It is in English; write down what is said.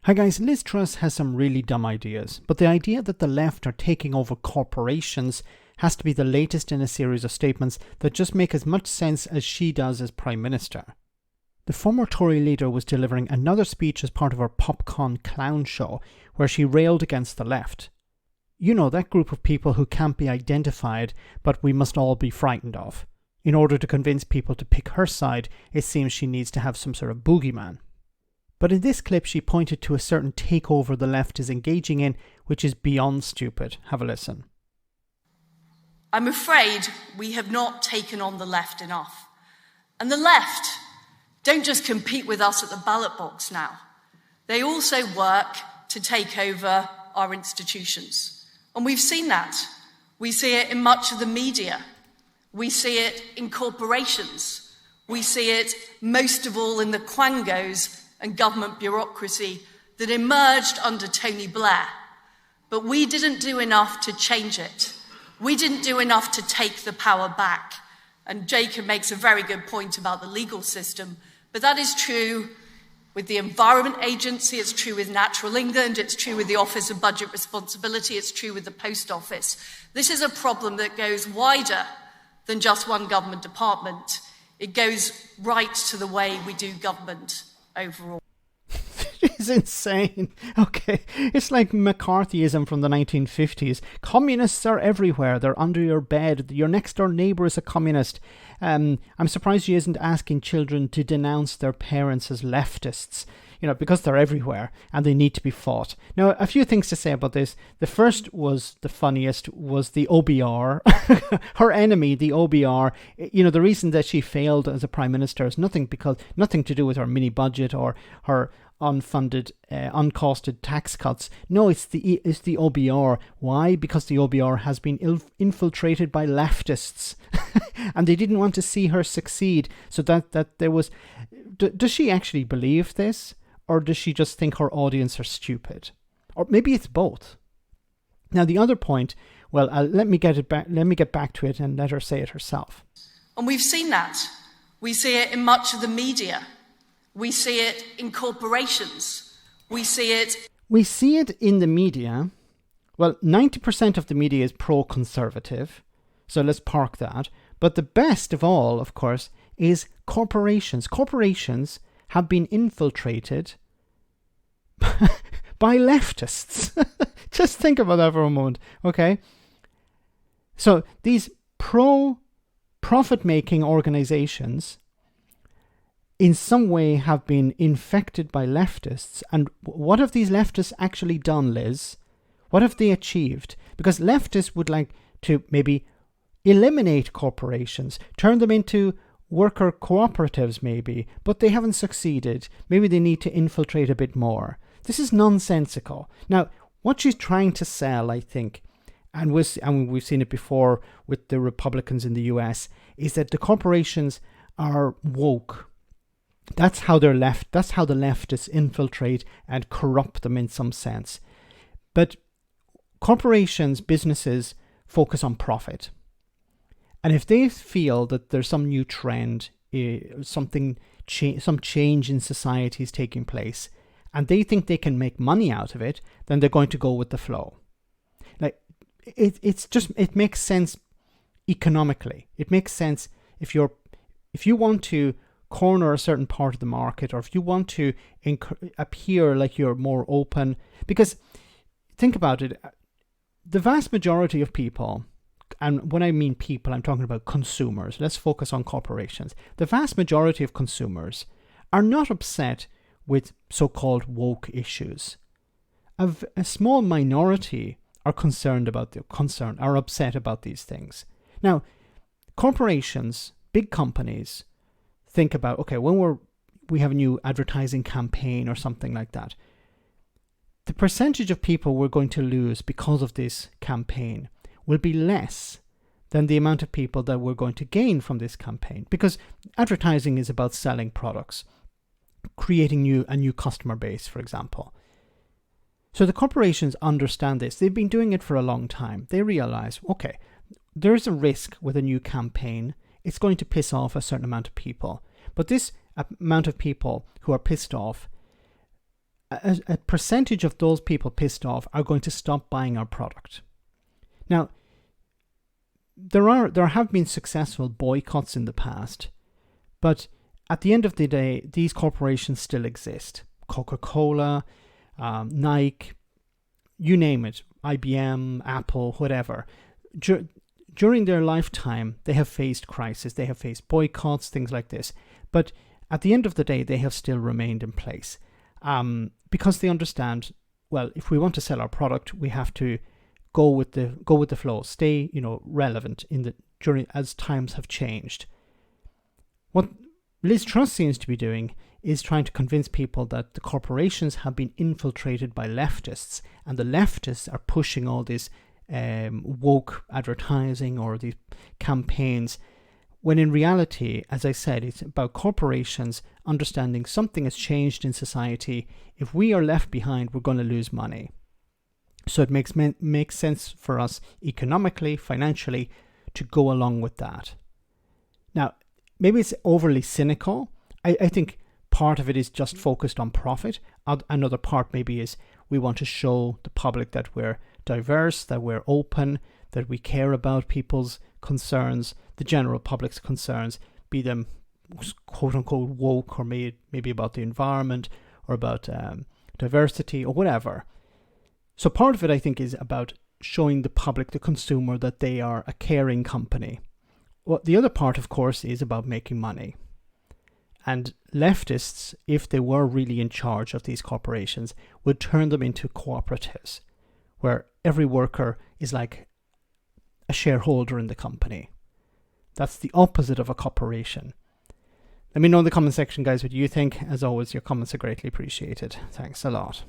Hi guys, Liz Truss has some really dumb ideas, but the idea that the left are taking over corporations has to be the latest in a series of statements that just make as much sense as she does as Prime Minister. The former Tory leader was delivering another speech as part of her popcorn clown show, where she railed against the left. You know, that group of people who can't be identified, but we must all be frightened of. In order to convince people to pick her side, it seems she needs to have some sort of boogeyman. But in this clip, she pointed to a certain takeover the left is engaging in, which is beyond stupid. Have a listen. I'm afraid we have not taken on the left enough. And the left don't just compete with us at the ballot box now. They also work to take over our institutions. And we've seen that. We see it in much of the media. We see it in corporations. We see it most of all in the quangos and government bureaucracy that emerged under Tony Blair. But we didn't do enough to change it. We didn't do enough to take the power back. And Jacob makes a very good point about the legal system. But that is true with the Environment Agency, it's true with Natural England, it's true with the Office of Budget Responsibility, it's true with the Post Office. This is a problem that goes wider than just one government department. It goes right to the way we do government overall. It's insane. Okay, it's like McCarthyism from the 1950s. Communists are everywhere. They're under your bed. Your next door neighbour is a communist. I'm surprised she isn't asking children to denounce their parents as leftists, because they're everywhere and they need to be fought. Now, a few things to say about this. The first was the funniest was the OBR. Her enemy, the OBR. The reason that she failed as a prime minister is nothing to do with her mini budget or her unfunded, uncosted tax cuts. No, it's the OBR. Why? Because the OBR has been infiltrated by leftists, and they didn't want to see her succeed. So that there was. Does she actually believe this, or does she just think her audience are stupid, or maybe it's both? Now the other point. Well, let me get back to it and let her say it herself. And we've seen that. We see it in much of the media. We see it in corporations. We see it in the media. Well, 90% of the media is pro-conservative, so let's park that. But the best of all, of course, is corporations. Corporations have been infiltrated by leftists. Just think about that for a moment, okay? So these pro-profit-making organizations in some way have been infected by leftists. And what have these leftists actually done, Liz? What have they achieved? Because leftists would like to maybe eliminate corporations, turn them into worker cooperatives maybe, but they haven't succeeded. Maybe they need to infiltrate a bit more. This is nonsensical. Now, what she's trying to sell, I think, and we've seen it before with the Republicans in the US, is that the corporations are woke. That's how the leftists infiltrate and corrupt them in some sense. But corporations, businesses focus on profit. And if they feel that there's some new trend, some change in society is taking place, and they think they can make money out of it, then they're going to go with the flow. Like it makes sense economically. It makes sense if you want to corner a certain part of the market, or if you want to appear like you're more open. Because think about it, the vast majority of people, and when I mean people, I'm talking about consumers. Let's focus on corporations. The vast majority of consumers are not upset with so-called woke issues. A small minority are are upset about these things. Now, corporations, big companies, think about, okay, when we have a new advertising campaign or something like that, the percentage of people we're going to lose because of this campaign will be less than the amount of people that we're going to gain from this campaign. Because advertising is about selling products, creating a new customer base, for example. So the corporations understand this. They've been doing it for a long time. They realize, okay, there's a risk with a new campaign. It's going to piss off a certain amount of people. But this amount of people who are pissed off a percentage of those people pissed off are going to stop buying our product. Now, there have been successful boycotts in the past, but at the end of the day, these corporations still exist. Coca-Cola, Nike, you name it, IBM, Apple, whatever. During their lifetime, they have faced crisis, they have faced boycotts, things like this. But at the end of the day, they have still remained in place. Because they understand, well, if we want to sell our product, we have to go with the flow, stay, relevant as times have changed. What Liz Truss seems to be doing is trying to convince people that the corporations have been infiltrated by leftists, and the leftists are pushing all this woke advertising or these campaigns, when in reality, as I said, it's about corporations understanding something has changed in society. If we are left behind, we're going to lose money. So it makes sense for us economically, financially, to go along with that. Now, maybe it's overly cynical. I think part of it is just focused on profit. Another part maybe is we want to show the public that we're diverse, that we're open, that we care about people's concerns, the general public's concerns, be them quote-unquote woke or maybe about the environment or about diversity or whatever. So part of it, I think, is about showing the public, the consumer, that they are a caring company. Well, the other part, of course, is about making money. And leftists, if they were really in charge of these corporations, would turn them into cooperatives, where every worker is like a shareholder in the company. That's the opposite of a corporation. Let me know in the comment section, guys, what you think. As always, your comments are greatly appreciated. Thanks a lot.